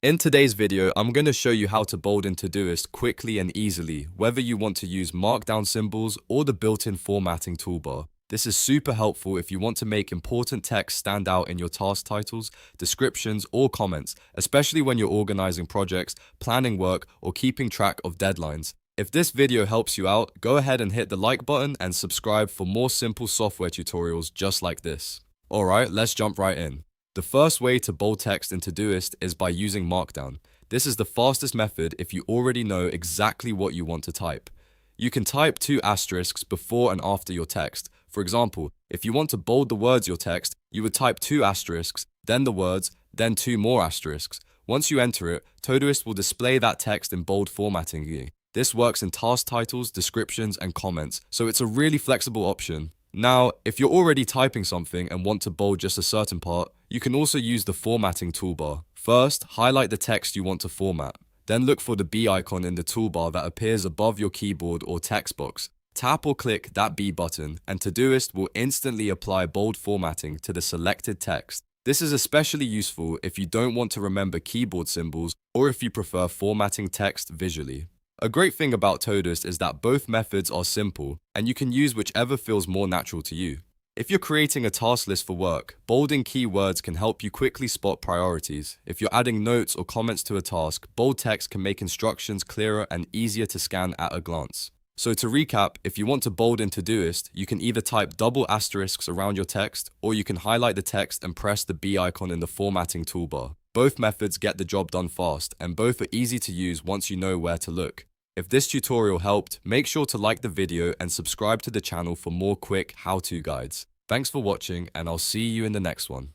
In today's video, I'm going to show you how to bold in Todoist quickly and easily, whether you want to use Markdown symbols or the built-in formatting toolbar. This is super helpful if you want to make important text stand out in your task titles, descriptions, or comments, especially when you're organizing projects, planning work, or keeping track of deadlines. If this video helps you out, go ahead and hit the like button and subscribe for more simple software tutorials just like this. Alright, let's jump right in. The first way to bold text in Todoist is by using Markdown. This is the fastest method if you already know exactly what you want to type. You can type 2 asterisks before and after your text. For example, if you want to bold the words your text, you would type 2 asterisks, then the words, then 2 more asterisks. Once you enter it, Todoist will display that text in bold formatting. This works in task titles, descriptions, and comments, so it's a really flexible option. Now, if you're already typing something and want to bold just a certain part, you can also use the formatting toolbar. First, highlight the text you want to format. Then look for the B icon in the toolbar that appears above your keyboard or text box. Tap or click that B button, and Todoist will instantly apply bold formatting to the selected text. This is especially useful if you don't want to remember keyboard symbols or if you prefer formatting text visually. A great thing about Todoist is that both methods are simple, and you can use whichever feels more natural to you. If you're creating a task list for work, bolding keywords can help you quickly spot priorities. If you're adding notes or comments to a task, bold text can make instructions clearer and easier to scan at a glance. So to recap, if you want to bold in Todoist, you can either type double asterisks around your text, or you can highlight the text and press the B icon in the formatting toolbar. Both methods get the job done fast, and both are easy to use once you know where to look. If this tutorial helped, make sure to like the video and subscribe to the channel for more quick how-to guides. Thanks for watching, and I'll see you in the next one.